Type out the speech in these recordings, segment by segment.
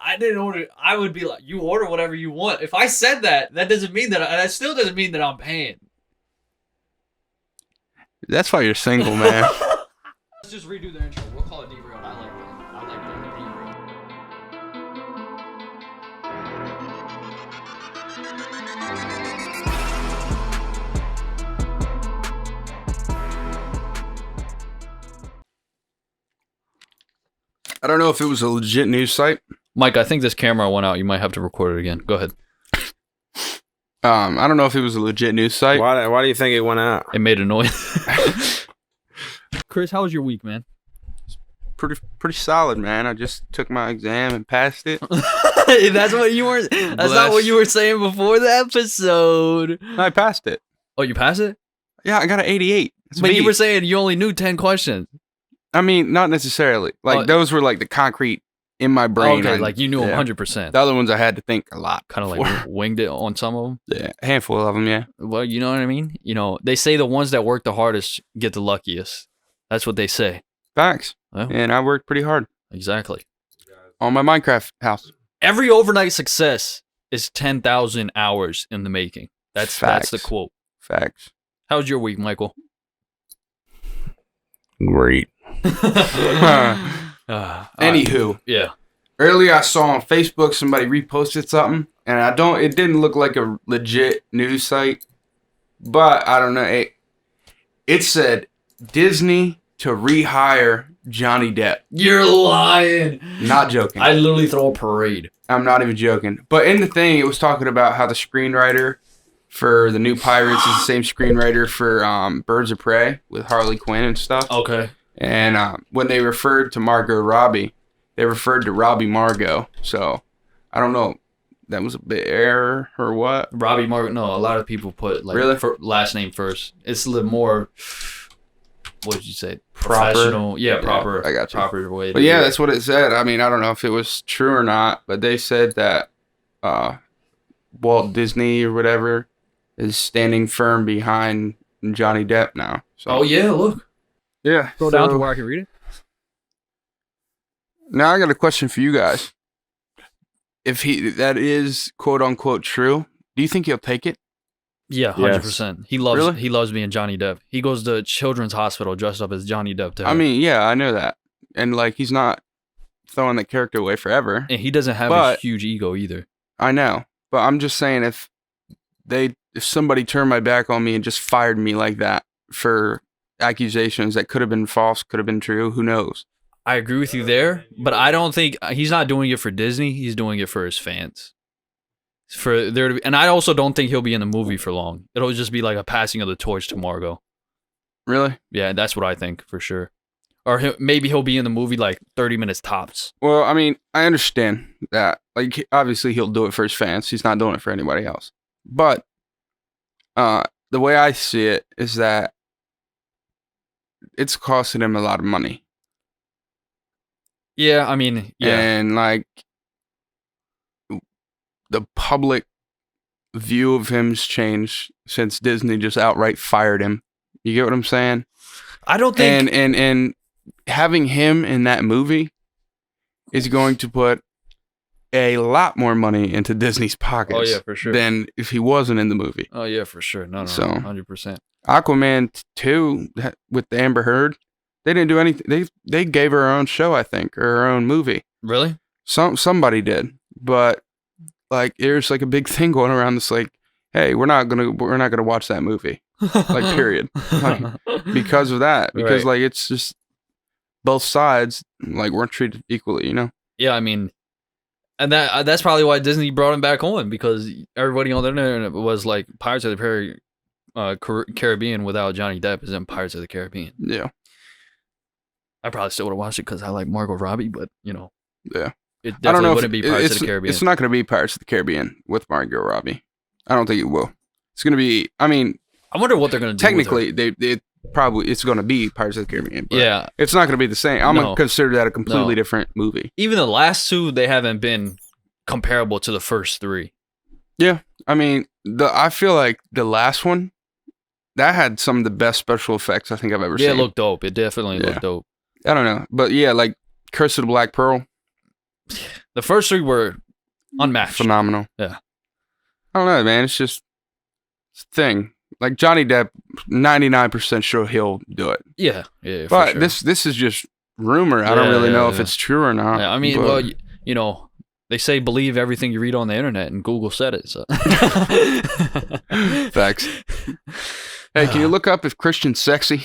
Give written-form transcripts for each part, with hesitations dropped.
I didn't order. I would be like, you order whatever you want. If I said that, that doesn't mean that still doesn't mean that I'm paying. That's why you're single, man. Let's just redo the intro. We'll call it Derailed. I like that. I like doing Derailed. I don't know if it was a legit news site. Mike, I think this camera went out. You might have to record it again. Go ahead. I don't know if it was a legit news site. Why do you think it went out? It made a noise. Chris, how was your week, man? Pretty solid, man. I just took my exam and passed it. That's what you were. That's not what you were saying before the episode. I passed it. Oh, you passed it? Yeah, I got an 88. But you were saying you only knew 10 questions. I mean, not necessarily. Like, those were like the concrete in my brain. Okay, like you knew 100%. The other ones I had to think a lot. Kind of like winged it on some of them. Yeah, a handful of them, yeah. Well, you know what I mean? You know, they say the ones that work the hardest get the luckiest. That's what they say. Facts. Oh. And I worked pretty hard. Exactly. On my Minecraft house. Every overnight success is 10,000 hours in the making. That's the quote. Facts. How's your week, Michael? Great. Anywho. Yeah. Earlier I saw on Facebook somebody reposted something, and it didn't look like a legit news site, but I don't know. It said Disney to rehire Johnny Depp. You're lying. Not joking. I literally throw a parade. I'm not even joking. But in the thing, it was talking about how the screenwriter for the new Pirates is the same screenwriter for Birds of Prey with Harley Quinn and stuff. Okay. And when they referred to Margot Robbie, they referred to Robbie Margot. So I don't know. That was a bit error or what? Robbie Margot. No, a lot of people put like really? Last name first. It's a little more. What did you say? Proper. Professional. Yeah, proper. I got you. Proper way. But yeah, that's what it said. I mean, I don't know if it was true or not, but they said that Walt Disney or whatever is standing firm behind Johnny Depp now. So. Oh yeah, look. Yeah. Scroll down to where I can read it. Now I got a question for you guys. If that is quote unquote true, do you think he'll take it? Yeah, 100%. He loves being Johnny Depp. He goes to Children's Hospital dressed up as Johnny Depp. I mean, yeah, I know that, and like he's not throwing the character away forever. And he doesn't have a huge ego either. I know, but I'm just saying if somebody turned my back on me and just fired me like that for accusations that could have been false, could have been true, who knows? I agree with you there, but I don't think he's not doing it for Disney. He's doing it for his fans. And I also don't think he'll be in the movie for long. It'll just be like a passing of the torch to Margot. Really? Yeah, that's what I think for sure. Or maybe he'll be in the movie like 30 minutes tops. Well, I mean, I understand that. Like, obviously he'll do it for his fans. He's not doing it for anybody else. But the way I see it is that it's costing him a lot of money. Yeah, I mean, yeah. And like the public view of him's changed since Disney just outright fired him. You get what I'm saying? I don't think and having him in that movie is going to put a lot more money into Disney's pockets. Oh yeah, for sure. Than if he wasn't in the movie. Oh yeah, for sure. No, so, 100%. Aquaman 2 with Amber Heard, they didn't do anything. They gave her own show, I think, or her own movie. Really? Somebody did, but like there's like a big thing going around that's like, hey, we're not gonna watch that movie, like period, like, because of that, because like it's just both sides like weren't treated equally, you know? Yeah, I mean, and that's probably why Disney brought him back on, because everybody on the internet was like Pirates of the Caribbean without Johnny Depp isn't Pirates of the Caribbean. Yeah. I probably still would have watched it because I like Margot Robbie, but you know. Yeah. It definitely wouldn't be Pirates of the Caribbean. It's not going to be Pirates of the Caribbean with Margot Robbie. I don't think it will. It's going to be, I mean. I wonder what they're going to do. Technically, it's going to be Pirates of the Caribbean. But yeah. It's not going to be the same. I'm going to consider that a completely different movie. Even the last two, they haven't been comparable to the first three. Yeah. I mean, I feel like the last one, that had some of the best special effects I think I've ever seen. Yeah, it looked dope. It definitely looked dope. I don't know. But yeah, like Curse of the Black Pearl. The first three were unmatched. Phenomenal. Yeah. I don't know, man. It's just it's a thing. Like Johnny Depp, 99% sure he'll do it. Yeah, yeah. But for sure. this is just rumor. I don't really know if it's true or not. Yeah, I mean, but... well, you know, they say believe everything you read on the internet, and Google said it. So. Facts. Hey, can you look up if Christian's sexy?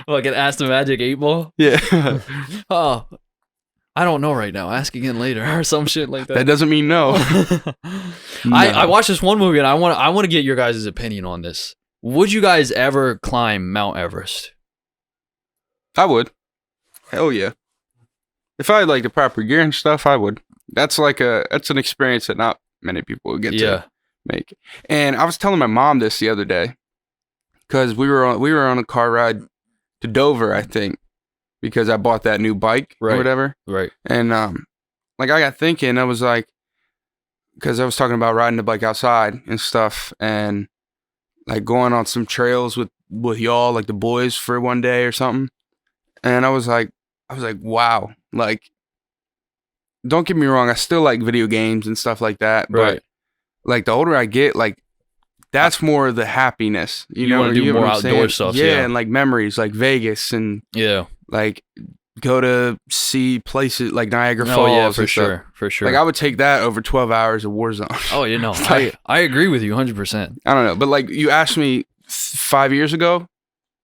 Like an Ask the Magic 8-Ball? Yeah. Oh, I don't know right now. Ask again later or some shit like that. That doesn't mean no. No. I watched this one movie and I want to get your guys' opinion on this. Would you guys ever climb Mount Everest? I would. Hell yeah. If I had like the proper gear and stuff, I would. That's an experience that not many people would get to make. And I was telling my mom this the other day because we were on a car ride to Dover, I think, because I bought that new bike or whatever. Right. And like I got thinking, I was like, because I was talking about riding the bike outside and stuff, and like going on some trails with y'all, like the boys, for one day or something. And I was like, wow. Like, don't get me wrong, I still like video games and stuff like that. But like the older I get, like that's more the happiness. You know, want to do more outdoor stuff. Yeah, and like memories, like Vegas and like go to see places like Niagara Falls. Oh yeah, for sure. Like I would take that over 12 hours of Warzone. Oh, you know, I agree with you 100%. I don't know, but like you asked me 5 years ago,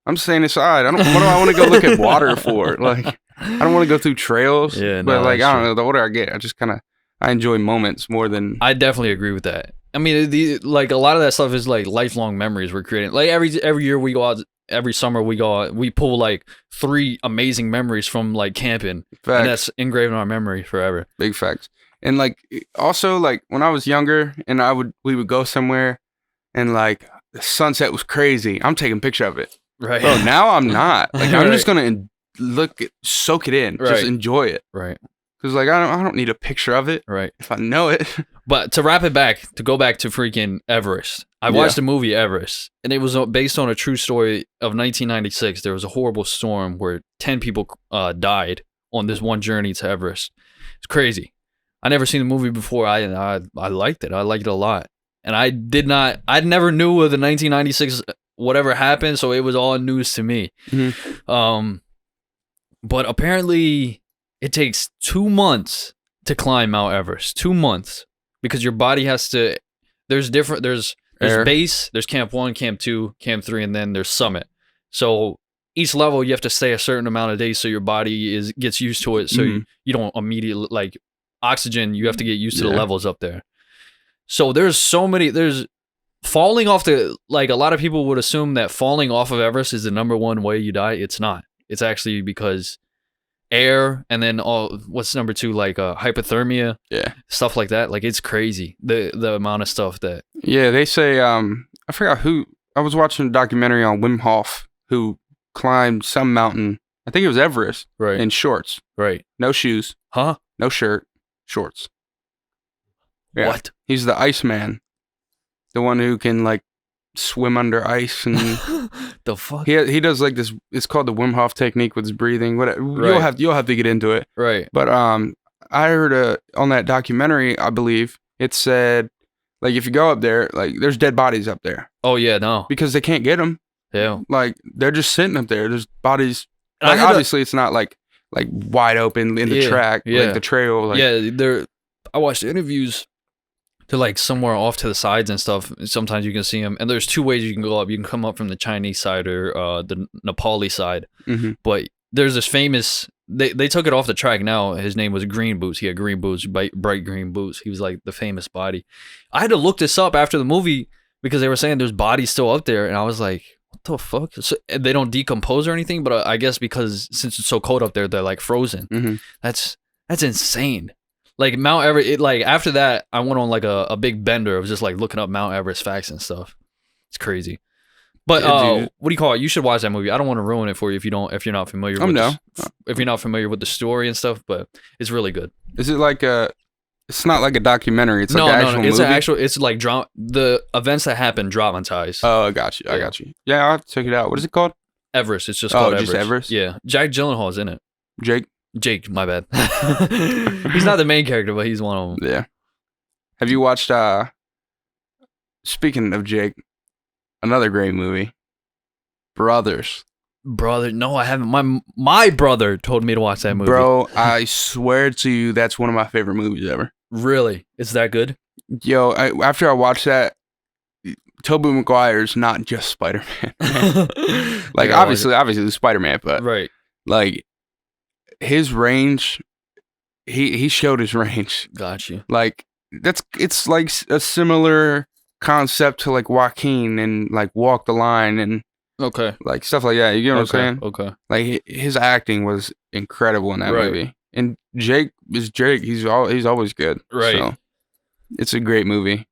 I'm staying inside. What do I want to go look at water for? Like I don't want to go through trails. Yeah, but like I don't know. The older I get, I just I enjoy moments more than. I definitely agree with that. I mean, like a lot of that stuff is like lifelong memories we're creating. Like every year we go out. Every summer we go out, we pull like 3 amazing memories from like camping. Facts. And that's engraved in our memory forever. Big facts. And like also like when I was younger and we would go somewhere and like the sunset was crazy. I'm taking a picture of it. Right. Bro, now I'm not. Like I'm just gonna soak it in. Just enjoy it. Right. Because like I don't need a picture of it. Right. If I know it. But to wrap it back, to go back to freaking Everest. I watched the movie Everest, and it was based on a true story of 1996. There was a horrible storm where 10 people died on this one journey to Everest. It's crazy. I never seen the movie before. I liked it. I liked it a lot. And I never knew of the 1996 whatever happened, so it was all news to me. Mm-hmm. But apparently it takes 2 months to climb Mount Everest. 2 months. Because your body has to, there's base, there's camp 1, camp 2, camp 3, and then there's summit. So each level you have to stay a certain amount of days so your body gets used to it. So you don't immediately, like oxygen, you have to get used to the levels up there. So there's falling off like a lot of people would assume that falling off of Everest is the number one way you die. It's not. It's actually because air, and then what's number 2, like hypothermia, stuff like that. Like it's crazy the amount of stuff that they say. I forgot who. I was watching a documentary on Wim Hof, who climbed some mountain. I think it was Everest, in shorts, no shoes, no shirt, shorts. What? He's the Iceman, the one who can like swim under ice and the fuck. He does like this. It's called the Wim Hof technique with his breathing. Whatever. You'll have to get into it. Right. But I heard on that documentary, I believe it said like if you go up there, like there's dead bodies up there. Oh yeah, no. Because they can't get them. Yeah. Like they're just sitting up there. There's bodies. Like obviously it's not like wide open in the track, like the trail. Like, I watched interviews. To like somewhere off to the sides and stuff. Sometimes you can see them. And there's 2 ways you can go up. You can come up from the Chinese side or the Nepali side. Mm-hmm. But there's this famous... They took it off the track now. His name was Green Boots. He had green boots, bright green boots. He was like the famous body. I had to look this up after the movie because they were saying there's bodies still up there. And I was like, what the fuck? So, they don't decompose or anything. But I guess because since it's so cold up there, they're like frozen. Mm-hmm. That's insane. Like Mount Everest, like after that, I went on like a big bender of just like looking up Mount Everest facts and stuff. It's crazy. But what do you call it? You should watch that movie. I don't want to ruin it for you if you're not familiar. If you're not familiar with the story and stuff, but it's really good. Is it like It's not like a documentary. It's like an actual movie. It's an actual. It's like the events that happen dramatized. Oh, I got you. I got you. Yeah, I'll have to check it out. What is it called? Everest. It's just called Everest. Just Everest. Yeah, Jack Gyllenhaal's in it. Jake, my bad. He's not the main character, but he's one of them. Yeah. Have you watched, speaking of Jake, another great movie, Brothers. Brother, no, I haven't. My brother told me to watch that movie. Bro, I swear to you, that's one of my favorite movies ever. Really? Is that good? Yo, after I watched that, Tobey Maguire's not just Spider-Man. Like, Yeah, obviously the Spider-Man, but right. like his range, he showed his range. Got you. Like it's like a similar concept to like Joaquin and like Walk the Line and Okay. like stuff like that. You get what I'm saying? Okay. Like his acting was incredible in that Right. movie. And Jake is Jake. He's always good. Right. So it's a great movie.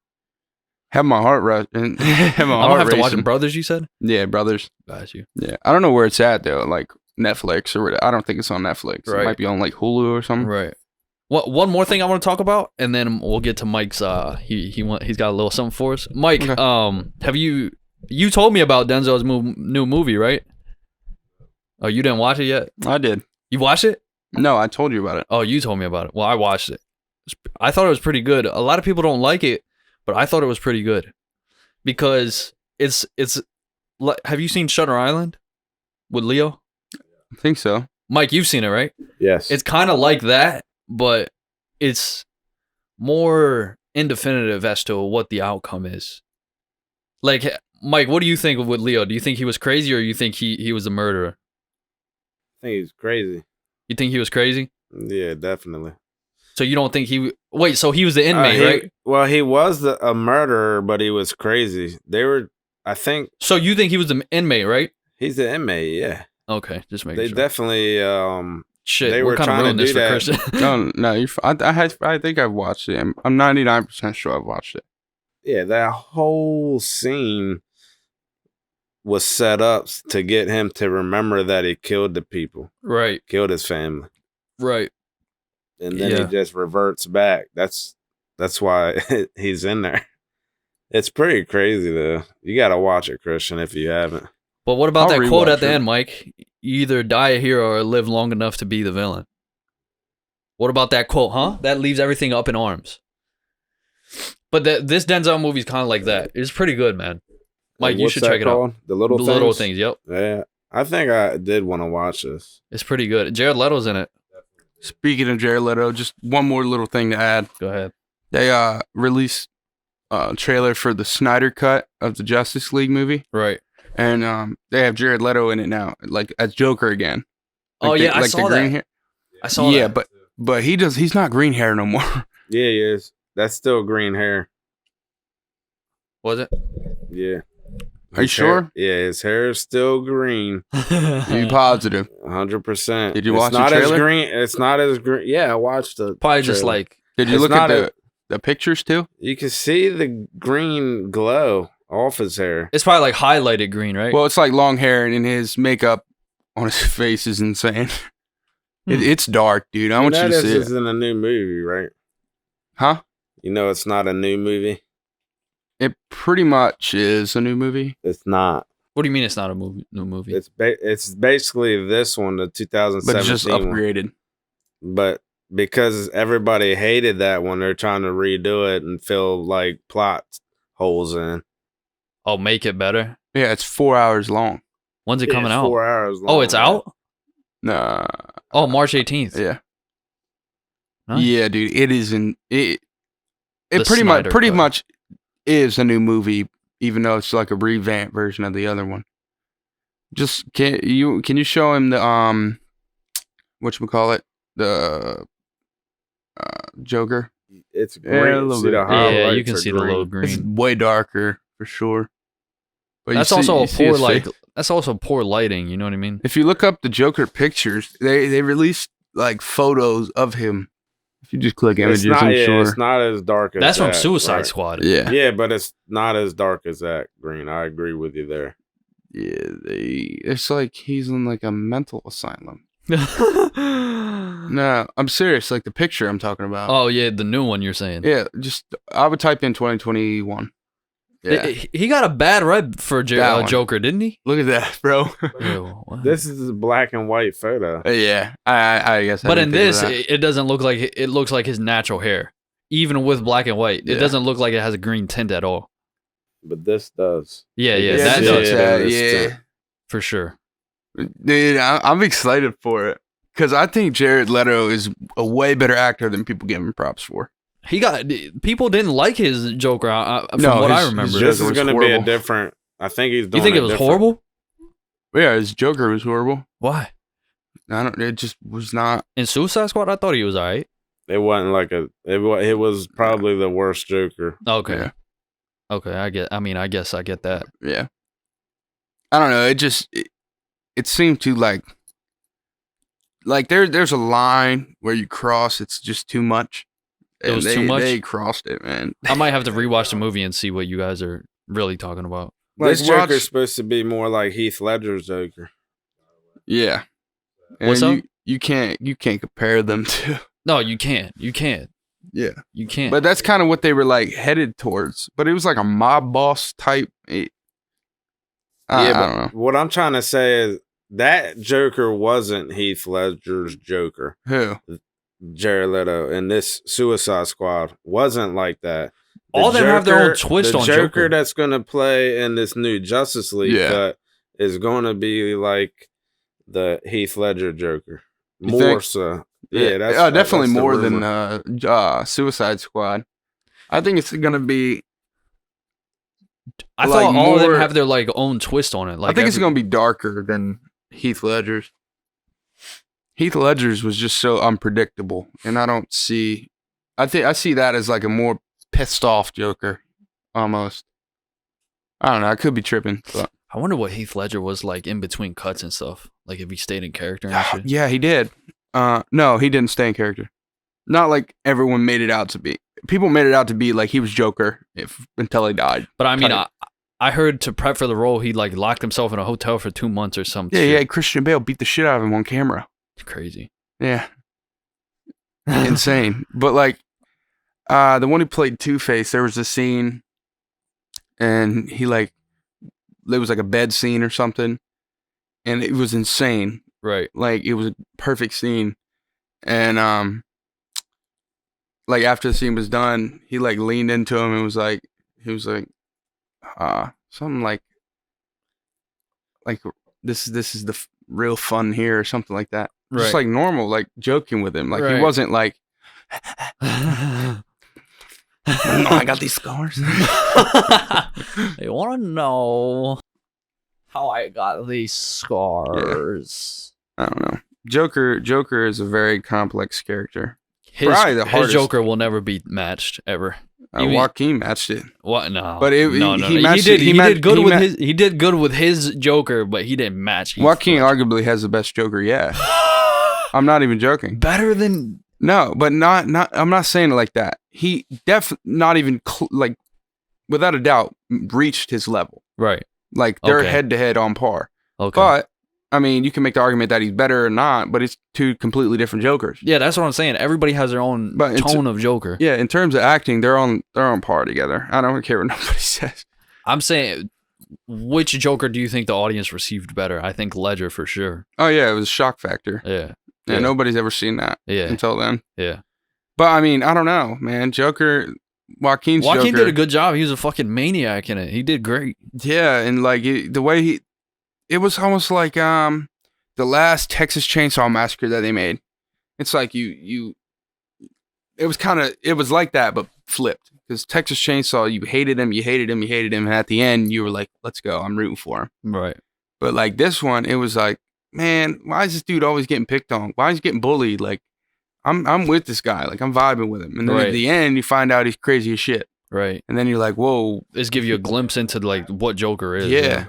Have my heart rush and have my I heart don't have to watch racing. it. Brothers, you said? Yeah, Brothers. Got you. Yeah, I don't know where it's at though. Like Netflix or whatever. I don't think it's on Netflix. Right. It might be on like Hulu or something. Right. One more thing I want to talk about, and then we'll get to Mike's. He's got a little something for us. Mike, Okay. have you told me about Denzel's new movie, right? Oh, you didn't watch it yet? I did. You watched it? No, I told you about it. Oh, you told me about it. Well, I watched it. I thought it was pretty good. A lot of people don't like it, but I thought it was pretty good because it's. Have you seen Shutter Island with Leo? I think so. Mike, you've seen it, right? Yes. It's kind of like that, but it's more indefinitive as to what the outcome is. Like, Mike, what do you think of with Leo? Do you think he was crazy, or you think he was a murderer? I think he's crazy. You think he was crazy? Yeah, definitely. So you don't think he... Wait, so he was the inmate, right? Well, he was a murderer, but he was crazy. I think... So you think he was the inmate, right? He's the inmate, yeah. Okay, just making They sure. definitely... Shit, they we're were kind of trying ruining to this do for that. Christian. No, I think I've watched it. I'm 99% sure I've watched it. Yeah, that whole scene was set up to get him to remember that he killed the people, Right, killed his family, right. and then Yeah. he just reverts back. That's why he's in there. It's pretty crazy though. You got to watch it, Christian, if you haven't. But what about I'll that quote rewatch at the it. end, Mike? You either die a hero or live long enough to be the villain. What about that quote, huh? That leaves everything up in arms. But this Denzel movie's kind of like that. It's pretty good, man. Mike, you What's should that check it out. called? The little The things. little things, yep. Yeah, I think I did want to watch this. It's pretty good. Jared Leto's in it. Speaking of Jared Leto, just one more little thing to add. Go ahead. They released a trailer for the Snyder cut of the Justice League movie, Right. and they have Jared Leto in it now, like as Joker again. Like Oh, yeah, I like saw green that. hair. I saw Yeah, that. but he's not green hair no more. Yeah, he is. That's still green hair. Was it? Yeah. Are you His hair- sure? Yeah, his hair is still green. You positive? 100%. Did you It's watch the not trailer? As green. It's not as green. Yeah, I watched the Probably just trailer. like... Did you It's look at not the pictures too? You can see the green glow off his hair. It's probably like highlighted green, right? Well, it's like long hair, and his makeup on his face is insane. It's dark, dude. I want you to this see is it. in a new movie, right? Huh? You know it's not a new movie? It pretty much is a new movie. It's not. What do you mean it's not a new movie? It's basically this one, the But 2017 it's just one. upgraded. But because everybody hated that one, they're trying to redo it and fill like plot holes in. Oh, make it better? Yeah, it's 4 hours long. When's it coming It's out? 4 hours long. Oh, it's out? Nah. Oh, March 18th. Yeah. Nice. Yeah, dude. It is in it. The It pretty Snyder much Cut. is a new movie, even though it's like a revamped version of the other one. Just can you show him the whatchamacallit? The Joker. It's Yeah, a green. little See the bit. Yeah, highlights you can are see the little It's green. way darker for sure. But you That's see- also you a see poor his like. face. That's also poor lighting. You know what I mean? If you look up the Joker pictures, they released like photos of him. If you just click images, I'm sure. It's not as dark as That's from that, Suicide right. Squad. Yeah. Yeah, but it's not as dark as that green. I agree with you there. Yeah, it's like he's in like a mental asylum. No, I'm serious. Like the picture I'm talking about. Oh yeah, the new one you're saying. Yeah, just I would type in 2021. Yeah. He got a bad rep for Joker, didn't he? Look at that, bro. Ew, This is a black and white photo. Yeah, I guess. But in this, it doesn't look like it looks like his natural hair, even with black and white. It doesn't look like it has a green tint at all. But this does. Yeah, that does. yeah, for sure. Dude, I'm excited for it because I think Jared Leto is a way better actor than people give him props for. People didn't like his Joker from what I remember. This is going to be a different. I think he's doing. You think it was horrible? Yeah, his Joker was horrible. Why? It just was not. In Suicide Squad, I thought he was alright. It wasn't like it was probably the worst Joker. Okay. Yeah. Okay, I guess I get that. Yeah. I don't know. It seemed to like there's a line where you cross. It's just too much. It was too much. They crossed it, man. I might have to rewatch the movie and see what you guys are really talking about. This Joker's supposed to be more like Heath Ledger's Joker. Yeah. And What's up? You can't compare them to. No, you can't. Yeah. You can't. But that's kind of what they were like headed towards. But it was like a mob boss type. I don't know. What I'm trying to say is that Joker wasn't Heath Ledger's Joker. Who? Jared Leto in this Suicide Squad wasn't like that. All them have their own twist on Joker. That's going to play in this new Justice League cut is going to be like the Heath Ledger Joker. More so. Yeah, definitely more than Suicide Squad. I think it's going to be. I thought all of them have their like own twist on it. Like I think it's going to be darker than Heath Ledger's. Heath Ledger's was just so unpredictable, and I don't see. I see that as like a more pissed off Joker, almost. I don't know. I could be tripping. But. I wonder what Heath Ledger was like in between cuts and stuff. Like if he stayed in character and shit. Yeah, he did. No, he didn't stay in character. Not like everyone made it out to be. People made it out to be like he was Joker until he died. But I mean, I heard to prep for the role, he like locked himself in a hotel for 2 months or something. Yeah, Christian Bale beat the shit out of him on camera. It's crazy. Yeah. Insane. But like, the one who played Two-Face, there was a scene, and there was like a bed scene or something, and it was insane. Right. Like it was a perfect scene, and like after the scene was done, he like leaned into him and was like something like this is the real fun here or something like that. Right. Just like normal, like joking with him. Like he wasn't like I got these scars. They want to know how I got these scars. Yeah. I don't know. Joker is a very complex character. His Joker will never be matched ever. Joaquin matched it. What? No. But no. He did good with his Joker, but he didn't match. Joaquin arguably has the best Joker yet. I'm not even joking. Better than no, but not. I'm not saying it like that. He not even like without a doubt reached his level. Right. Like they're head to head on par. Okay. But I mean, you can make the argument that he's better or not, but it's two completely different Jokers. Yeah, that's what I'm saying. Everybody has their own tone of Joker. Yeah, in terms of acting, they're on par together. I don't care what nobody says. I'm saying, which Joker do you think the audience received better? I think Ledger for sure. Oh yeah, it was shock factor. Yeah. Nobody's ever seen that. Until then. Yeah. But I mean, I don't know, man. Joaquin Joker did a good job. He was a fucking maniac in it. He did great. Yeah, and like the way it was almost like the last Texas Chainsaw Massacre that they made. It's like it was like that, but flipped. Because Texas Chainsaw, you hated him, and at the end you were like, let's go, I'm rooting for him. Right. But like this one, it was like, man, why is this dude always getting picked on? Why is he getting bullied? Like, I'm with this guy, like I'm vibing with him. And then at the end you find out he's crazy as shit. Right. And then you're like, whoa. This give you a glimpse into like what Joker is. Yeah.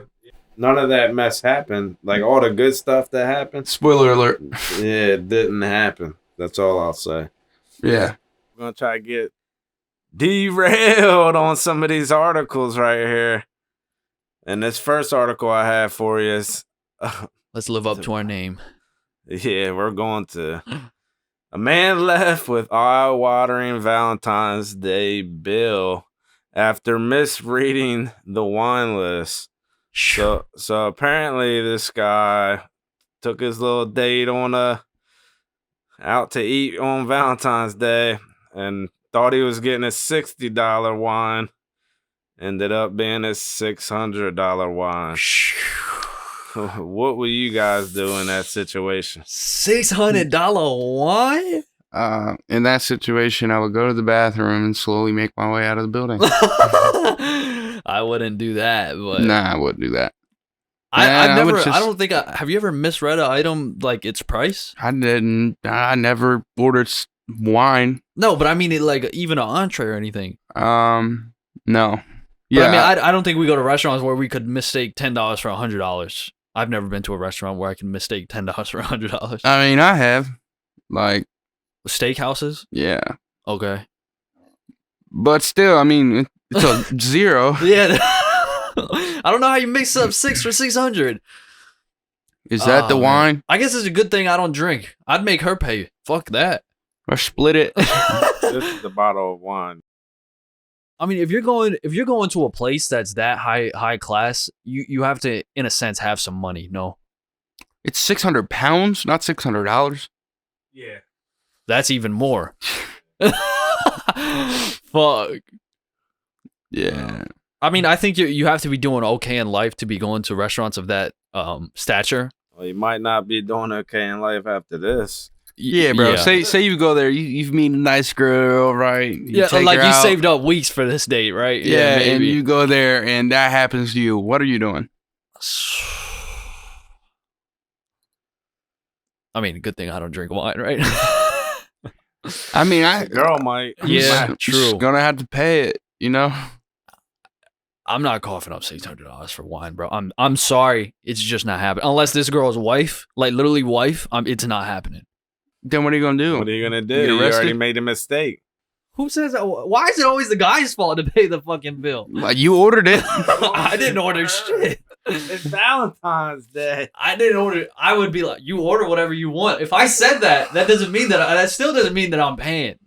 None of that mess happened. Like all the good stuff that happened. Spoiler alert. Yeah, it didn't happen. That's all I'll say. Yeah. We're going to try to get derailed on some of these articles right here. And this first article I have for you is... let's live up to our name. Yeah, we're going to... A man left with eye-watering Valentine's Day bill after misreading the wine list. So apparently this guy took his little date on out to eat on Valentine's Day and thought he was getting a $60 wine. Ended up being a $600 wine. What will you guys do in that situation? $600 wine? In that situation, I would go to the bathroom and slowly make my way out of the building. I wouldn't do that, but Nah, I wouldn't do that. I would never. just- I don't think. Have you ever misread an item like its price? I didn't. I never ordered wine. No, but I mean it like even an entree or anything. No. But I mean, I don't think we go to restaurants where we could mistake $10 for $100. I've never been to a restaurant where I can mistake $10 for $100. I mean, I have. Like, Steakhouses? yeah. Okay. But still, I mean, it's a zero. Yeah. I don't know how you mix up 6 for 600. Is that the man. wine? I guess it's a good thing I don't drink. I'd make her pay. Fuck that. Or split it? This is the bottle of wine. I mean, if you're going to a place that's that high class, you have to, in a sense, have some money. No, It's 600 pounds, not $600. Yeah. that's even more. Fuck. Yeah. I mean, I think you have to be doing okay in life to be going to restaurants of that stature. Well, you might not be doing okay in life after this. Yeah, bro. Say you go there, you meet a nice girl, right? You Yeah, take like her you out. saved up weeks for this date, right? Yeah, and maybe. you go there, and that happens to you. What are you doing? I mean, good thing I don't drink wine, right? I mean, The girl might. Yeah, I'm true. just gonna have to pay it, you know? I'm not coughing up $600 for wine, bro. I'm sorry, it's just not happening. Unless this girl's wife, like literally wife, it's not happening. Then what are you gonna do? What are you gonna do? Get You arrested? already made a mistake. Who says that? Why is it always the guy's fault to pay the fucking bill? Like, you ordered it. I didn't order shit. It's Valentine's Day. I didn't order. I would be like, you order whatever you want. If I said that, that still doesn't mean that I'm paying.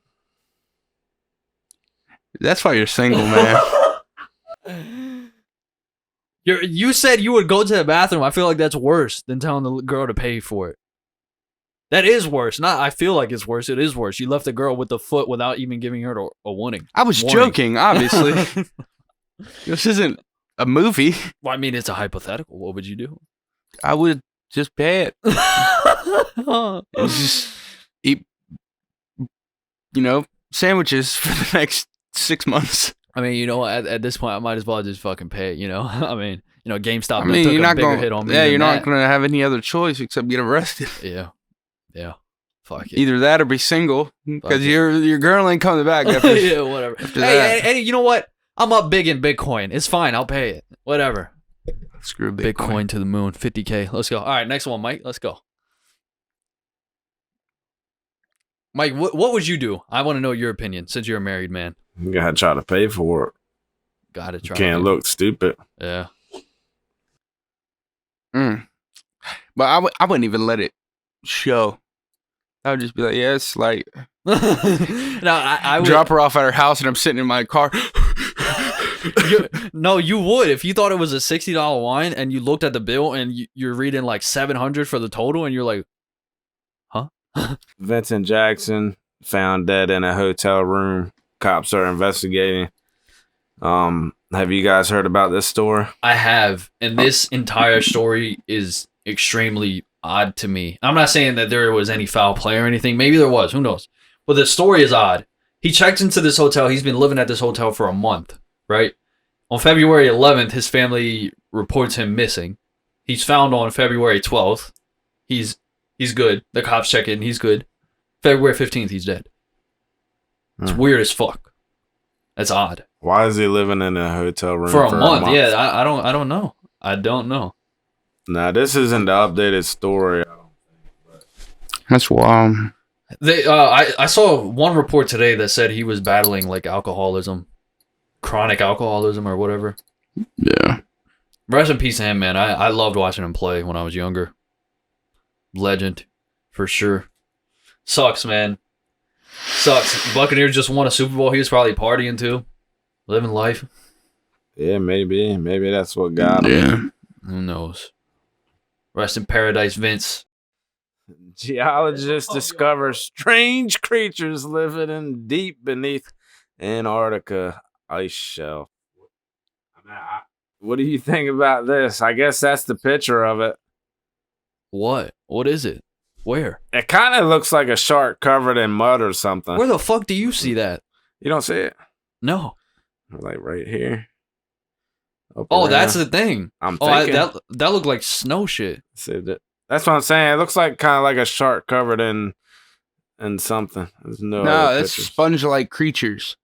That's why you're single, man. You said you would go to the bathroom. I feel like that's worse than telling the girl to pay for it. That is worse. Not. I feel like it's worse. It is worse. You left the girl with the foot without even giving her a warning. I was joking, obviously. This isn't a movie. Well, I mean, it's a hypothetical. What would you do? I would just pay it. And just eat, sandwiches for the next 6 months. I mean, you know, at this point, I might as well just fucking pay it. You know, I mean, GameStop. I mean, took you're a not bigger going. hit on me. Yeah, than you're not that. going to have any other choice except get arrested. Yeah. Fuck it. Either that or be single, because Fuck it. your girl ain't coming back after. Yeah, whatever. after Hey, that. hey, you know what? I'm up big in Bitcoin. It's fine. I'll pay it. Whatever. Screw Bitcoin to the moon. 50K. Let's go. All right, next one, Mike. Let's go. Mike, what would you do? I want to know your opinion since you're a married man. You gotta try to pay for it. Got to You try. can't look stupid. Yeah. But I wouldn't even let it show. I would just be like, yes, like No, I would. drop her off at her house, and I'm sitting in my car. You would if you thought it was a $60 wine and you looked at the bill and you're reading like $700 for the total and you're like, huh? Vincent Jackson found dead in a hotel room. Cops are investigating. Have you guys heard about this story? I have, and this entire story is extremely odd to me. I'm not saying that there was any foul play or anything. Maybe there was. Who knows? But the story is odd. He checked into this hotel. He's been living at this hotel for a month, right? On February 11th, his family reports him missing. He's found on February 12th. He's good. The cops check in. He's good. February 15th, he's dead. It's weird as fuck. That's odd. Why is he living in a hotel room For a month? Yeah, I don't know. I don't know. Nah, this isn't the updated story. That's wild. I saw one report today that said he was battling like alcoholism, chronic alcoholism or whatever. Yeah. Rest in peace to him, man. I loved watching him play when I was younger. Legend, for sure. Sucks, man. Sucks. Buccaneers just won a Super Bowl. He was probably partying too. Living life. Yeah, maybe that's what got him. Yeah. Who knows? Rest in paradise, Vince. Geologists discover strange creatures living in deep beneath Antarctica ice shelf. What do you think about this? I guess that's the picture of it. What? What is it? Where? It kind of looks like a shark covered in mud or something. Where the fuck do you see that? You don't see it? No. Like right here. Up Oh, around. that's the thing. I'm Oh, thinking. that looked like snow shit. See that? That's what I'm saying. It looks like kind of like a shark covered in something. There's no other that's pictures. sponge-like creatures.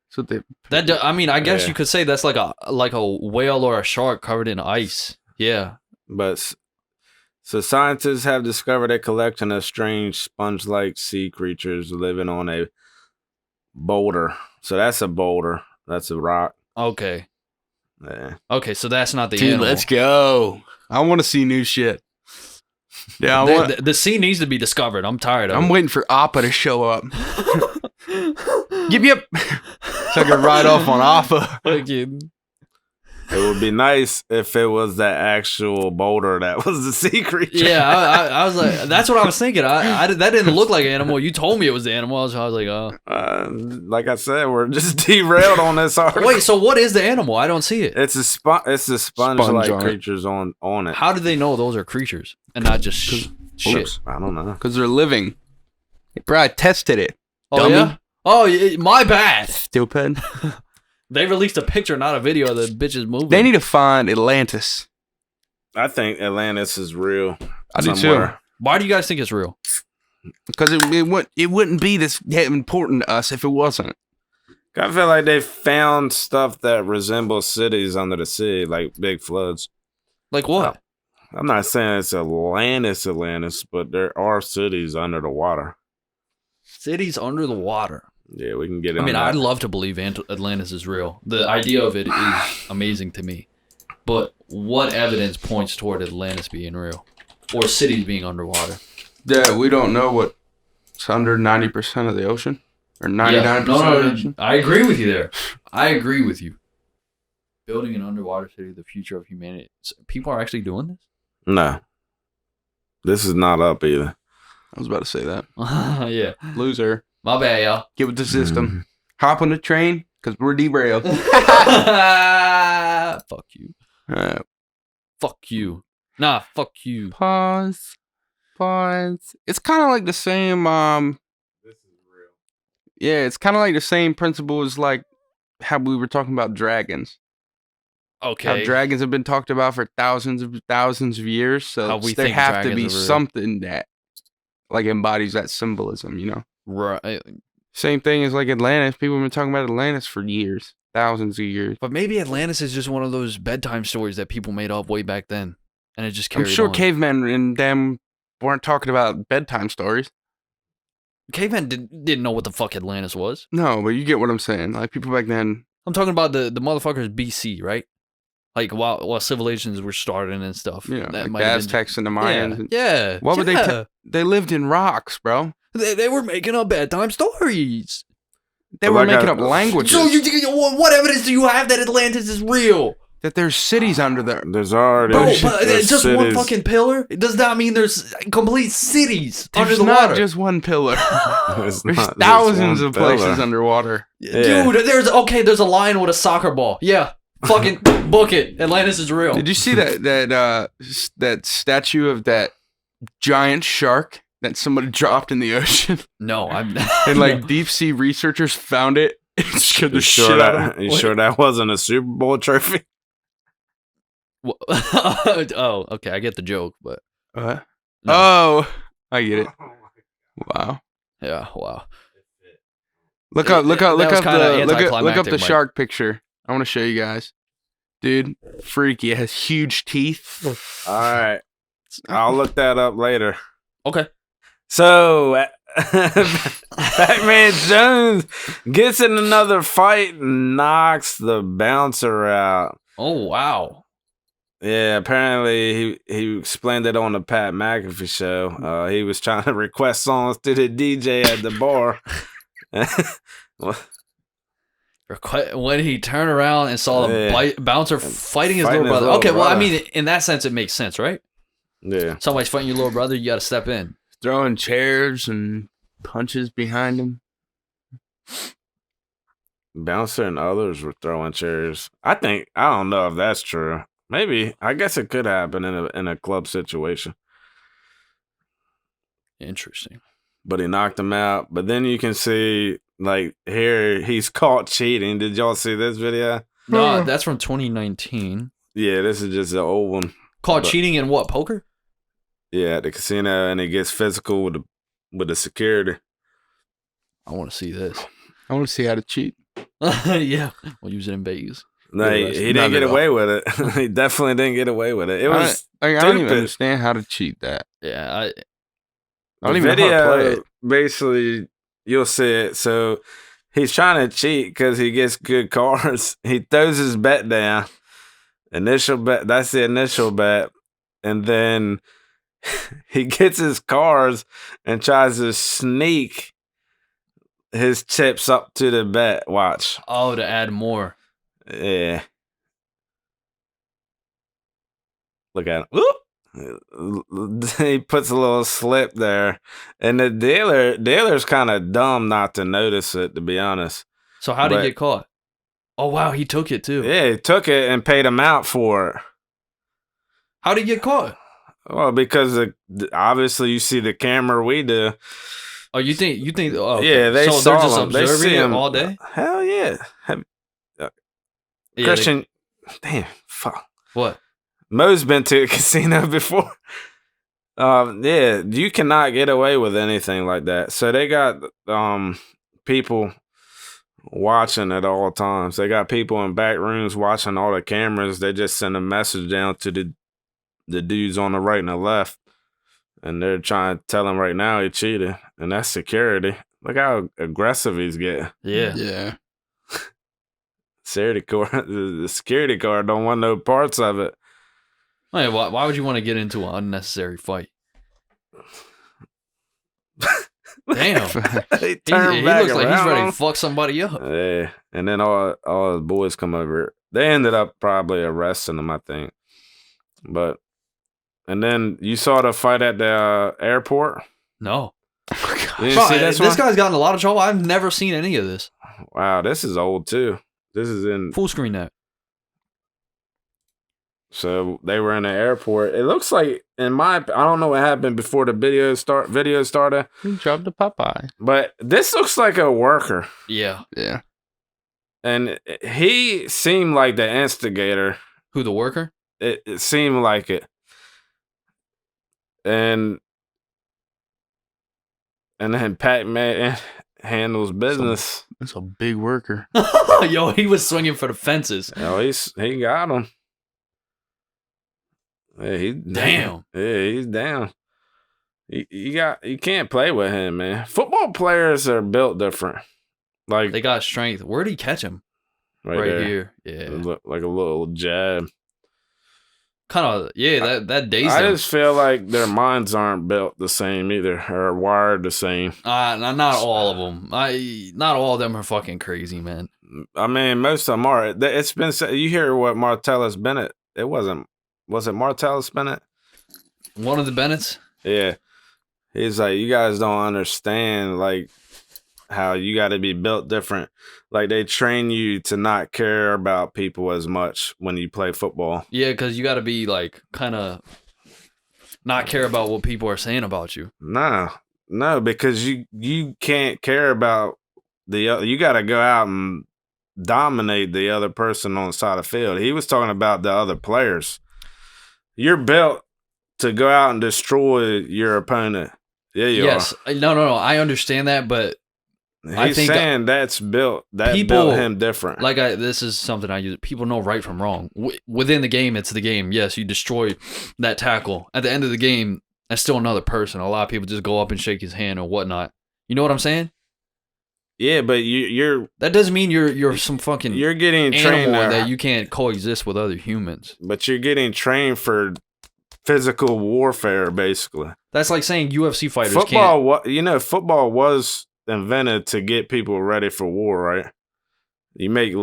So they. I mean, I guess Yeah. you could say that's like a whale or a shark covered in ice. Yeah. But so scientists have discovered a collection of strange sponge-like sea creatures living on a boulder. So that's a boulder. That's a rock. Okay. Yeah. Okay, so that's not the Dude, animal. let's go. I want to see new shit. Yeah, The sea needs to be discovered. I'm tired of I'm it. waiting for Appa to show up. Yep. So I can ride off on Appa. Fucking- It would be nice if it was that actual boulder that was the sea creature. Yeah, I was like, that's what I was thinking. That didn't look like an animal. You told me it was the animal. I was like, oh. Like I said, we're just derailed on this article. Wait, so what is the animal? I don't see it. It's a sponge-like on it. creatures on it. How do they know those are creatures and not just shit? Oops, I don't know. Because they're living. Bro, I tested it. Oh, dummy. yeah? Oh, my bad. Stupid. They released a picture, not a video of the bitches moving. They need to find Atlantis. I think Atlantis is real. I do too. somewhere. Why do you guys think it's real? Because it wouldn't be this important to us if it wasn't. I feel like they found stuff that resembles cities under the sea, like big floods. Like what? I'm not saying it's Atlantis, but there are cities under the water. Cities under the water. Yeah, we can get it. I mean, I'd love to believe Atlantis is real. The idea of it is amazing to me. But what evidence points toward Atlantis being real? Or cities being underwater? Yeah, we don't know what's under 90% of the ocean. Or 99% of the ocean. I agree with you there. I agree with you. Building an underwater city, the future of humanity. People are actually doing this? No. This is not up either. I was about to say that. Yeah. Loser. My bad, y'all. Get with the system. Hop on the train, because we're derailed. Fuck you. Fuck you. Nah, fuck you. Pause. It's kind of like the same, This is real. yeah, it's kind of like the same principle as like how we were talking about dragons. Okay. How dragons have been talked about for thousands of years. How So we there think have to dragons be are real. something that like embodies that symbolism, you know? Right. Same thing as like Atlantis. People have been talking about Atlantis for years, thousands of years. But maybe Atlantis is just one of those bedtime stories that people made up way back then. And it just I'm carried sure on. cavemen and them weren't talking about bedtime stories. Cavemen didn't know what the fuck Atlantis was. No, but you get what I'm saying. Like people back then. I'm talking about the motherfuckers BC, right? Like while civilizations were starting and stuff. You know, That like might the have been- Aztecs and the Mayans. Yeah. What would yeah. they lived in rocks, bro. They were making up bedtime stories. They But were like making I- up languages. So what evidence do you have that Atlantis is real? that there's cities under there. There's already Bro, there's but it's just one cities. fucking pillar. It does not mean there's complete cities There's under the not water. just one pillar. There's There's not just thousands one of places pillar. underwater. Yeah. Dude, there's a lion with a soccer ball. Yeah, fucking book it. Atlantis is real. Did you see that statue of that giant shark that somebody dropped in the ocean? No, I'm. And like deep sea researchers found it. It scared the You shit sure out of them. that? You sure that wasn't a Super Bowl trophy? Oh, okay. I get the joke, but What? No. Oh, I get it. Wow. yeah, wow. Look up that was kinda the anticlimactic, Mike. shark picture. I want to show you guys. Dude, freaky. It has huge teeth. All right, I'll look that up later. Okay. So, Batman Jones gets in another fight and knocks the bouncer out. Oh wow. Yeah, apparently he explained it on the Pat McAfee show. He was trying to request songs to the DJ at the bar. When he turned around and saw the bouncer fighting his little brother. little Okay, well, I brother. mean, in that sense, it makes sense, right? Yeah. Somebody's fighting your little brother, you got to step in. Throwing chairs and punches behind him. Bouncer and others were throwing chairs. I don't know if that's true. Maybe. I guess it could happen in a club situation. Interesting. But he knocked him out. But then you can see, like, here he's caught cheating. Did y'all see this video? No, that's from 2019. Yeah, this is just an old one. Caught cheating in what, poker? Yeah, at the casino, and he gets physical with the security. I want to see this. I want to see how to cheat. Yeah, we'll use it in Vegas. No, he didn't get away with it. He definitely didn't get away with it. It was I don't even stupid. understand how to cheat that. Yeah, I don't even know how to play it. Basically, you'll see it. So he's trying to cheat because he gets good cards. He throws his bet down. Initial bet. That's the initial bet. And then he gets his cards and tries to sneak his chips up to the bet. Watch. Oh, to add more. Yeah. Look at him. Whoop. He puts a little slip there, and the dealer's kind of dumb not to notice it, to be honest. So how did he get caught? Oh wow, he took it too. Yeah, he took it and paid him out for it. How did he get caught? Well, because obviously you see the camera we do. Oh, you think? Oh, okay. Yeah, they so saw they're just him. They observing see it him all day. Hell yeah. Yeah, Christian, damn, fuck. What? Mo's been to a casino before. Yeah, you cannot get away with anything like that. So they got people watching at all times. They got people in back rooms watching all the cameras. They just send a message down to the dudes on the right and the left, and they're trying to tell him right now he cheated, and that's security. Look how aggressive he's getting. Yeah. The security guard don't want no parts of it. Hey, why would you want to get into an unnecessary fight? Damn. He He turned looks back like he's around. ready to fuck somebody up. Yeah, and then all his boys come over. They ended up probably arresting him, I think. And then you saw the fight at the airport. No. You didn't see this guy's gotten in a lot of trouble. I've never seen any of this. Wow, this is old too. This is in Full screen that. So they were in the airport. It looks like, I don't know what happened before the video started. He dropped the Popeye. But this looks like a worker. Yeah. Yeah. And he seemed like the instigator. Who, the worker? It seemed like it. And then Pac-Man handles business. That's a big worker. Yo, he was swinging for the fences. Oh, he got him. Yeah, he's Damn. Yeah, he's down. You can't play with him, man. Football players are built different. Like They got strength. Where'd he catch him? right Right there. here. Yeah. Like a little jab. Kind of, yeah, that dazed I him. just feel like their minds aren't built the same either, or wired the same. Not all of them. Not all of them are fucking crazy, man. I mean, most of them are. It's been said. You hear what Martellus Bennett? Was it Martellus Bennett? One of the Bennetts? Yeah. He's like, you guys don't understand, like, how you got to be built different. Like, they train you to not care about people as much when you play football. Yeah, because you got to be, like, kind of not care about what people are saying about you. No, because you can't care about the other. You got to go out and dominate the other person on the side of the field. He was talking about the other players. You're built to go out and destroy your opponent. Yeah, you yes. are. No. I understand that, but I He's think saying that's built. That people- built him different. like this is something I use. People know right from wrong. Within the game, it's the game. Yes, you destroy that tackle. At the end of the game, that's still another person. A lot of people just go up and shake his hand or whatnot. You know what I'm saying? Yeah, but you're That doesn't mean you're some fucking you're getting trained animal there, that you can't coexist with other humans. but you're getting trained for physical warfare, basically. That's like saying UFC fighters Football was invented to get people ready for war, right? You make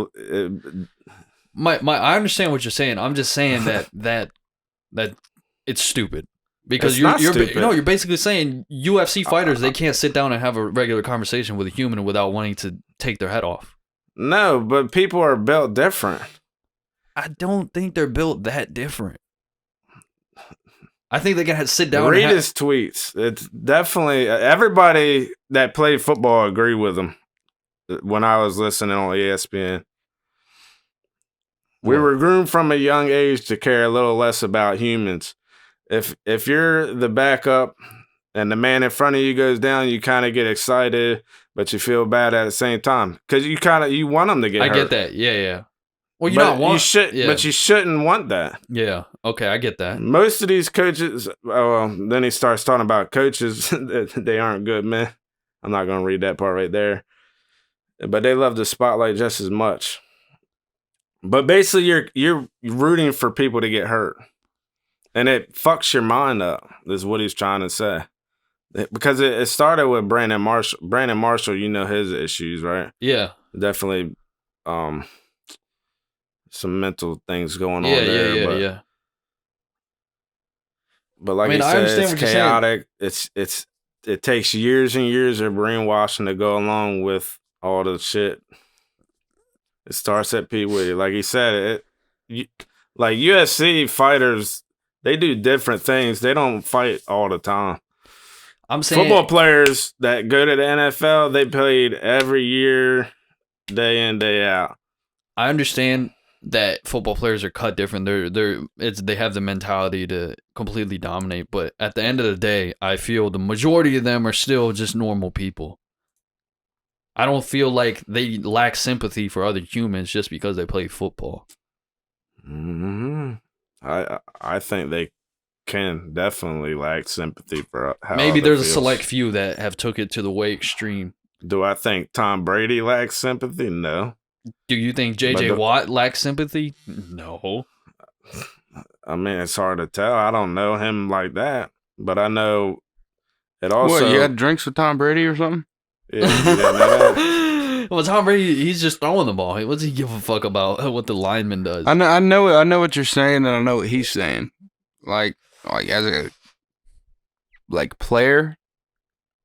I understand what you're saying. I'm just saying that it's stupid. Because It's not you're stupid. you're basically saying UFC fighters, they can't sit down and have a regular conversation with a human without wanting to take their head off. no, but people are built different. I don't think they're built that different. I think they can sit down Read and his tweets. It's definitely everybody that played football agree with him. When I was listening on ESPN, we were groomed from a young age to care a little less about humans. If you're the backup and the man in front of you goes down, you kind of get excited, but you feel bad at the same time because you want them to get hurt. I get that. Yeah. Well, But you shouldn't want that. Yeah. Okay, I get that. Most of these coaches, then he starts talking about coaches. They aren't good, man. I'm not going to read that part right there. But they love the spotlight just as much. But basically, you're rooting for people to get hurt. And it fucks your mind up, is what he's trying to say. Because it started with Brandon Marshall. Brandon Marshall, you know his issues, right? Yeah. Definitely some mental things going on there. Yeah. But like I said, it's chaotic. It takes years and years of brainwashing to go along with all the shit. It starts at Pee Wee. Like he said, like UFC fighters, they do different things. They don't fight all the time. I'm saying football players that go to the NFL, they played every year, day in, day out. I understand that football players are cut different. They have the mentality to completely dominate, but at the end of the day, I feel the majority of them are still just normal people. I don't feel like they lack sympathy for other humans just because they play football. Mm-hmm. I think they can definitely lack sympathy for how maybe there's feels. A select few that have took it to the way extreme. Do I think Tom Brady lacks sympathy? No. Do you think J.J. Watt lacks sympathy? No. I mean, it's hard to tell. I don't know him like that, but I know it also. What, you had drinks with Tom Brady or something? Yeah, you didn't know that? Well, Tom Brady, he's just throwing the ball. What does he give a fuck about what the lineman does? I know what you're saying, and I know what he's saying. Like as a player,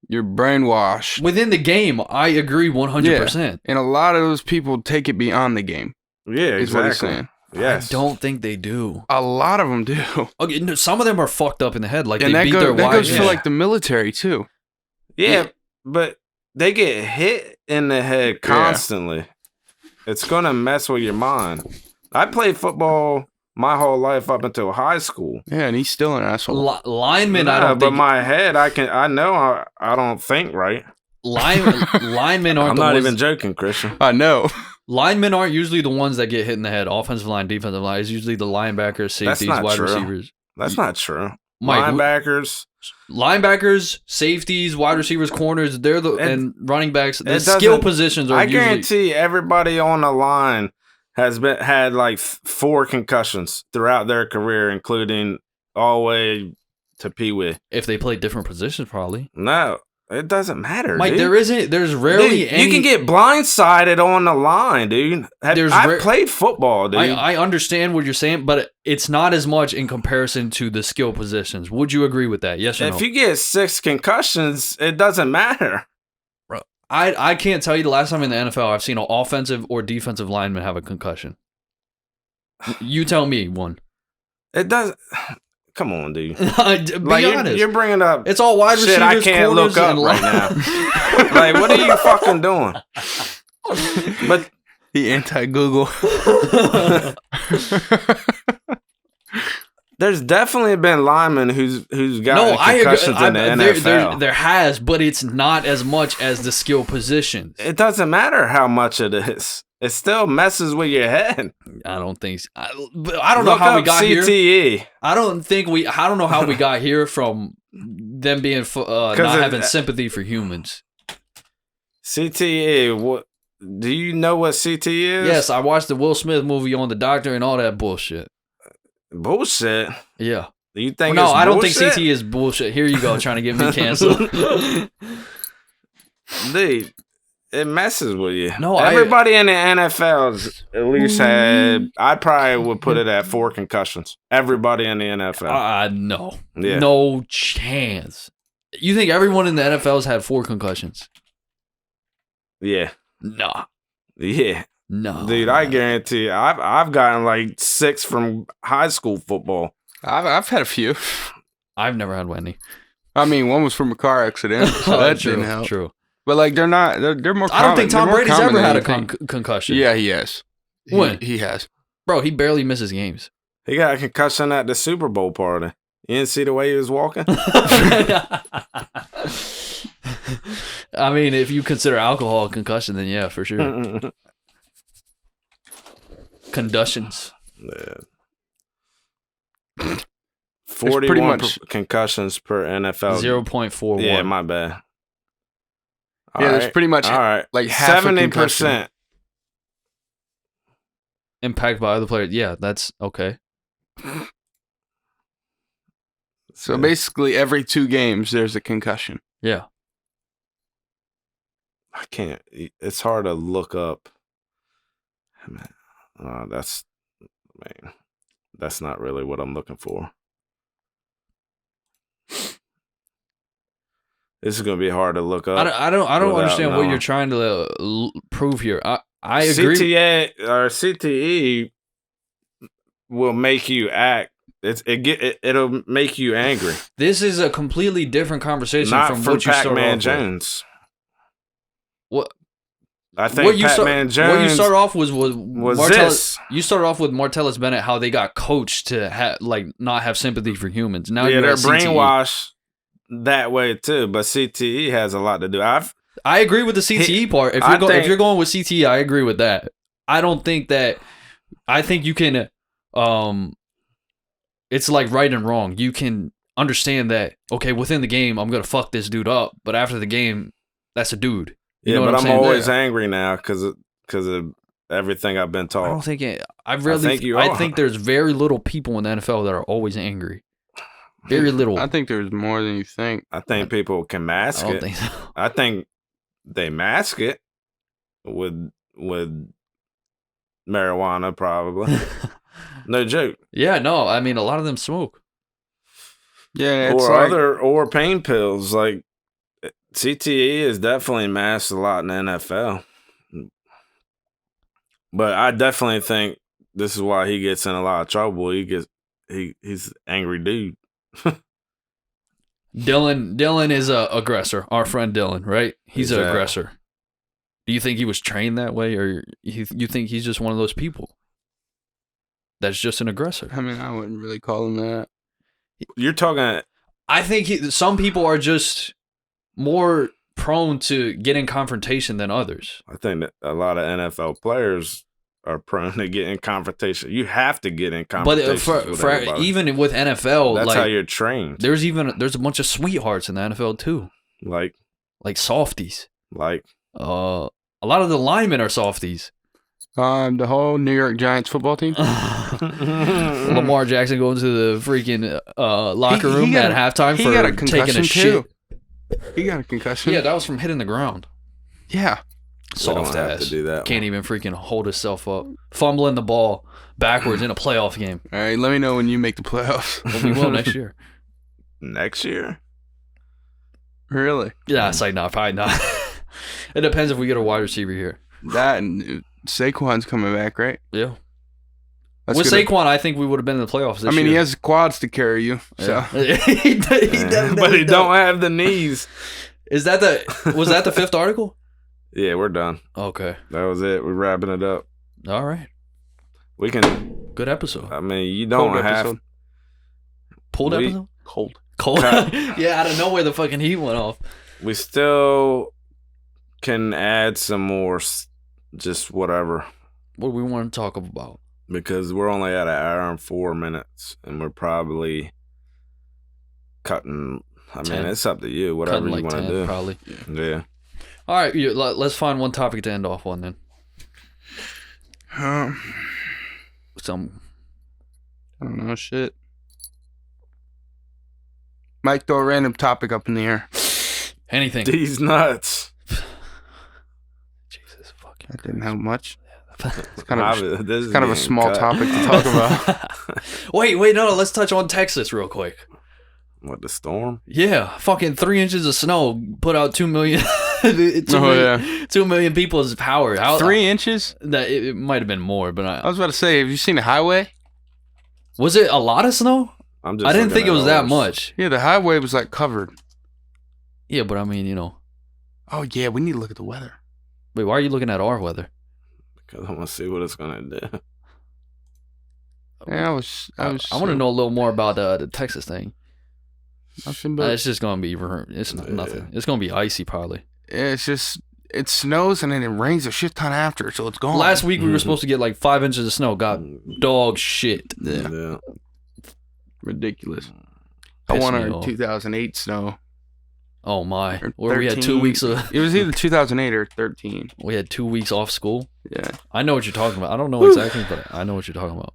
you're brainwashed. Within the game, I agree 100%. Yeah. And a lot of those people take it beyond the game. Yeah, is exactly. what he's saying. Yes. I don't think they do. A lot of them do. Okay, no, some of them are fucked up in the head. Like and they beat their wives. That goes for like the military too. Yeah, but they get hit in the head constantly. Yeah. It's going to mess with your mind. I played football my whole life up until high school. Yeah, and he's still an asshole. Linemen, I don't think. But my head, I know I don't think right. Linemen aren't. I'm not even joking, Christian. I know. Linemen aren't usually the ones that get hit in the head. Offensive line, defensive line is usually the linebackers, safeties, wide receivers. That's not true. Mike, linebackers, safeties, wide receivers, corners. And running backs. The skill positions are. I guarantee everybody on the line has had like 4 concussions throughout their career, including all the way to Pee Wee. If they play different positions, probably. No, it doesn't matter, Mike, dude. There's rarely dude, any... You can get blindsided on the line, dude. I've played football, dude. I understand what you're saying, but it's not as much in comparison to the skill positions. Would you agree with that? Yes or no? If you get 6 concussions, it doesn't matter. Bro, I can't tell you the last time in the NFL I've seen an offensive or defensive lineman have a concussion. You tell me one. It doesn't... Come on, dude. Be honest. You're bringing up it's all wide receivers. Shit I can't look up right now. Like, what are you fucking doing? But the anti-Google. There's definitely been linemen who's got concussions in the NFL. There has, but it's not as much as the skill positions. It doesn't matter how much it is. It still messes with your head. I don't think so. I don't know how we got CTE. here. I don't know how we got here from them being not having sympathy for humans. CTE. What? Do you know what CTE is? Yes, I watched the Will Smith movie on the doctor and all that bullshit. Bullshit. Yeah. Do you think? No, it's I don't bullshit? think CTE is bullshit. Here you go, trying to get me canceled. Dude. it messes with you. No, everybody in the NFL at least had. I probably would put it at 4 concussions. Everybody in the NFL. No, Yeah. no chance. You think everyone in the NFL's had 4 concussions? Yeah. Nah. Yeah. No, dude, I guarantee you, I've gotten like 6 from high school football. I've had a few. I've never had any. I mean, one was from a car accident, so that didn't help. True. But like, they're not. They're more. I don't think Tom Brady's ever had a common. concussion. Yeah, he has. When? He has. Bro, he barely misses games. He got a concussion at the Super Bowl party. You didn't see the way he was walking? I mean, if you consider alcohol a concussion, then yeah, for sure. Concussions. Yeah. 41 concussions per NFL. 0.41. Yeah, my bad. There's pretty much like half 70%. Impact by other players. Yeah, that's okay. So basically, every 2 games, there's a concussion. Yeah. I can't. It's hard to look up. That's not really what I'm looking for. This is gonna be hard to look up. I don't understand what you're trying to prove here. I agree. CTE will make you act. It'll make you angry. This is a completely different conversation from what you started off Jones. What? I think Pac-Man Jones. What you started off was this. You started off with Martellus Bennett, how they got coached to not have sympathy for humans. Now they're brainwashed that way too. But CTE has a lot to do. I agree with the CTE part. If you're going with CTE, I agree with that. I don't think that. I think you can. It's like right and wrong. You can understand that. Okay, within the game, I'm gonna fuck this dude up, but after the game, that's a dude. You know but what I'm always angry now because of everything I've been taught. I don't think it. I think there's very little people in the NFL that are always angry. Very little. I think there's more than you think. I think people can mask it. I don't think so. I think they mask it with marijuana, probably. No joke. Yeah, no. I mean, a lot of them smoke. Yeah, or pain pills. Like CTE is definitely masked a lot in the NFL. But I definitely think this is why he gets in a lot of trouble. He's an angry dude. Dylan is a aggressor. Our friend Dylan, right? He's an aggressor. Do you think he was trained that way, or you think he's just one of those people that's just an aggressor? I mean, I wouldn't really call him that. You're talking. I think some people are just more prone to getting confrontation than others. I think that a lot of NFL players are prone to get in confrontation. You have to get in confrontation. But even with NFL, that's how you're trained. There's a bunch of sweethearts in the NFL too, like softies. Like a lot of the linemen are softies. The whole New York Giants football team. Lamar Jackson going to the freaking locker room at halftime for taking a shit. He got a concussion. Yeah, that was from hitting the ground. Yeah. Soft ass. To do that Can't even freaking hold himself up. Fumbling the ball backwards in a playoff game. All right, let me know when you make the playoffs. Well, we will next year. Next year? Really? Yeah, it's like, no, probably not. It depends if we get a wide receiver here. That and Saquon's coming back, right? Yeah. With Saquon, I think we would have been in the playoffs this year. He has quads to carry you. So. Yeah. he but he don't have the knees. Was that the 5th article? Yeah, we're done. Okay. That was it. We're wrapping it up. All right. We can. Good episode. I mean, you don't have. Pulled episode? Cold. Yeah, out of nowhere, the fucking heat went off. We still can add some more, just whatever. What do we want to talk about? Because we're only at 1 hour and 4 minutes, and we're probably cutting. I mean, it's up to you. Whatever you want to do. Probably. Yeah. All right, let's find one topic to end off on then. I don't know shit. Mike, throw a random topic up in the air. Anything. These nuts. That didn't help much. It's kind This is of a getting small cut. topic to talk about. Wait, no, let's touch on Texas real quick. What, the storm? Yeah, fucking 3 inches of snow put out 2 million. 2 million people's power. 3 inches? That it might have been more, but I was about to say, have you seen the highway? Was it a lot of snow? I'm just I didn't looking think it at was that ours. much. Yeah, the highway was like covered. Yeah, but I mean, you know. Oh yeah, we need to look at the weather. Wait, why are you looking at our weather? Because I want to see what it's gonna do. Yeah, I want to know a little more about the Texas thing. Nothing but It's just gonna be. It's not nothing. It's gonna be icy probably. it's just it snows and then it rains a shit ton after, so it's gone. Last week we were supposed to get like 5 inches of snow. Got dog shit. Yeah. Ridiculous. I Pissed want me our off. 2008 snow. Oh my! Or Where we had 2 13. weeks of. It was either 2008 or 13. We had 2 weeks off school. Yeah. I know what you're talking about. I don't know exactly, but I know what you're talking about.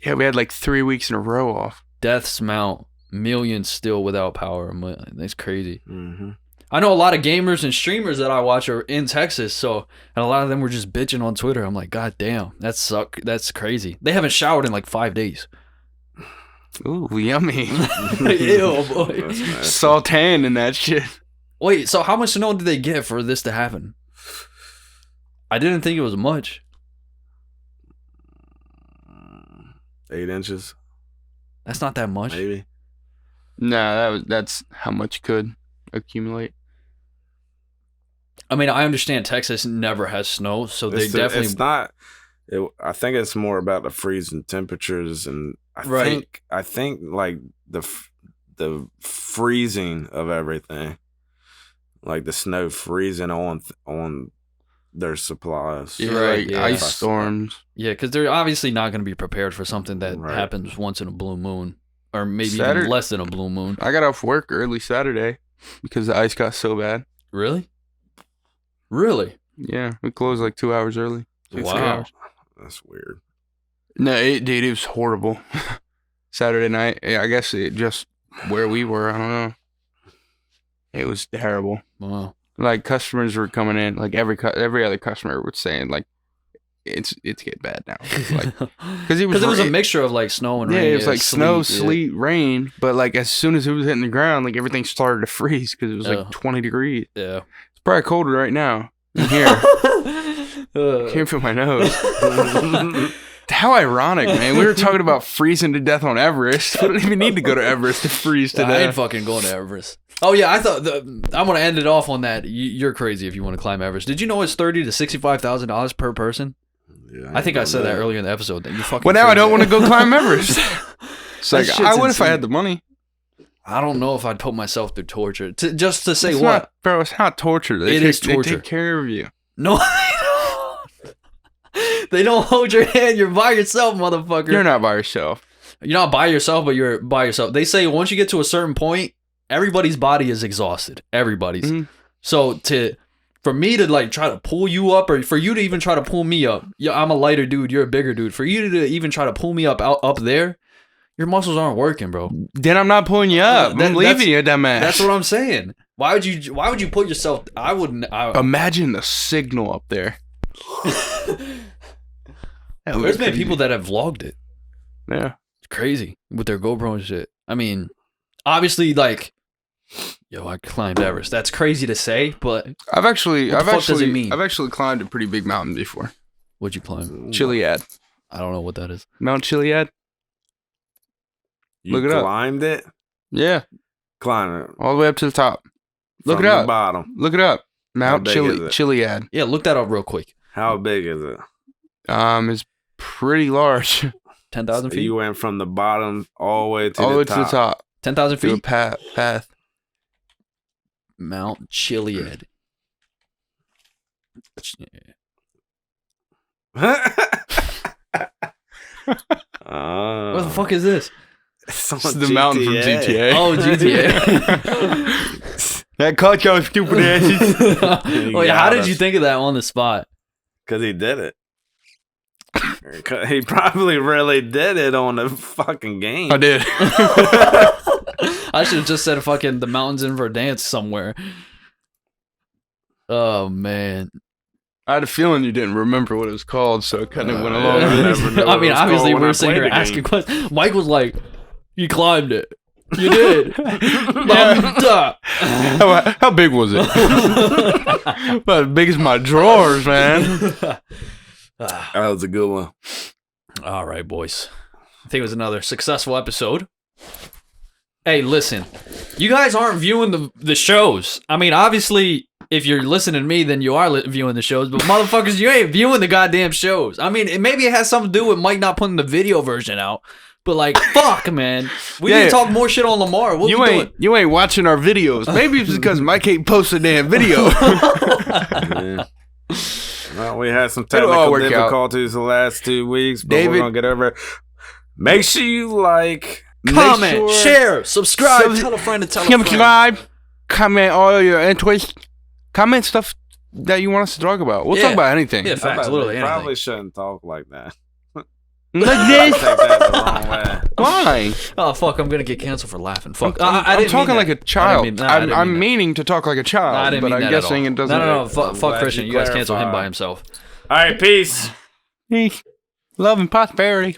Yeah, we had like 3 weeks in a row off. Deaths mount, millions still without power. That's crazy. Mm-hmm. I know a lot of gamers and streamers that I watch are in Texas, so and a lot of them were just bitching on Twitter. I'm like, God damn, that's crazy. They haven't showered in like 5 days. Ooh, yummy. Ew, boy. Sauteing and that shit. Wait, so how much snow did they get for this to happen? I didn't think it was much. 8 inches, That's not that much. maybe. Nah, that's how much could accumulate. I mean, I understand Texas never has snow, so they definitely. It's not. I think it's more about the freezing temperatures, and Right. I think like the freezing of everything, like the snow freezing on their supplies. Yeah, Right, like yeah. ice storms. Yeah, because they're obviously not going to be prepared for something that Right. happens once in a blue moon, or maybe Saturday- even less than a blue moon. I got off work early Saturday because the ice got so bad. Really? Really? Yeah, we closed like 2 hours early. 3 Wow. hours. That's weird. No, dude, it was horrible. Saturday night, yeah, I guess it just where we were. I don't know. It was terrible. Wow. Like customers were coming in, like every other customer was saying, like it's getting bad now. Like, Because it was a ra- mixture of like snow and yeah, rain. it was like snow, yeah. sleet, rain. But like as soon as it was hitting the ground, like everything started to freeze because it was Yeah. like 20 degrees. Yeah. It's probably colder right now in here. Can't feel my nose. How ironic, man. We were talking about freezing to death on Everest. We don't even need to go to Everest to freeze to I ain't death. fucking going to Everest. Oh yeah, I thought I'm gonna end it off on that. You're crazy if you want to climb Everest. Did you know it's $30,000 to $65,000 per person? Yeah, I think I said that earlier in the episode. That you fucking. Well, now I crazy. don't want to go climb Everest. It's like, shit's I would if I insane. had the money. I don't know if I'd put myself through torture just to say It's what. not, bro, it's not torture. It is torture. They take care of you. No, they don't. They don't hold your hand. You're by yourself, motherfucker. You're not by yourself. You're not by yourself, but you're by yourself. They say once you get to a certain point, everybody's body is exhausted. Everybody's. Mhm. So for me to like try to pull you up, or for you to even try to pull me up, yeah, I'm a lighter dude. You're a bigger dude. For you to even try to pull me up up there, your muscles aren't working, bro. Then I'm not pulling you up. That- I'm leaving you, dumbass. That's what I'm saying. Why would you put yourself? I wouldn't. Imagine the signal up there. That would There's be been crazy. people that have vlogged it. Yeah. It's crazy with their GoPro and shit. I mean, obviously, like, yo, I climbed Everest. That's crazy to say, but I've actually climbed a pretty big mountain before. what'd you climb? Chiliad. I don't know what that is. Mount Chiliad? You Look it up. climbed it? Yeah. Climb it. All the way up to the top. Look From it up. the bottom. Look it up. Mount big is it? Chiliad. Yeah, look that up real quick. How big is it? It's pretty large. 10,000 feet. You went from the bottom all the way to All the way the to the top. 10,000 Through a feet. path. Mount Chiliad. What the fuck is this? It's It's the mountain from GTA. Oh, GTA. That caught y'all stupid asses. Wait, how did you think of that on the spot? Because he did it. He probably really did it on the fucking game. I did. I should have just said fucking the mountains in for a dance somewhere. Oh man. I had a feeling you didn't remember what it was called, so it kind of went along. I mean, obviously, we were sitting here asking questions. Mike was like, "You climbed it. You did." How big was it? About as big as my drawers, man. That was a good one. All right, boys. I think it was another successful episode. Hey, listen. You guys aren't viewing the shows. I mean, obviously, if you're listening to me, then you are viewing the shows. But motherfuckers, you ain't viewing the goddamn shows. I mean, maybe it has something to do with Mike not putting the video version out. But like, fuck, man. We need to talk more shit on Lamar. What you ain't watching our videos. Maybe it's because Mike ain't posted a damn video. Yeah. Well, we had some technical difficulties the last 2 weeks, but we're gonna get over it. Make sure you like, comment, share, subscribe, tell a friend to tell a friend. Subscribe, comment all your interests, comment stuff that you want us to talk about. We'll talk about anything. Yeah, facts, literally anything. Probably shouldn't talk like that. Like this? Take that the wrong way. Why? Oh fuck! I'm gonna get canceled for laughing. Fuck! I'm talking like a child. I'm meaning to talk like a child, but I'm guessing it doesn't. No. Fuck Christian. You guys cancel him by himself. All right, peace. Peace, love, and prosperity.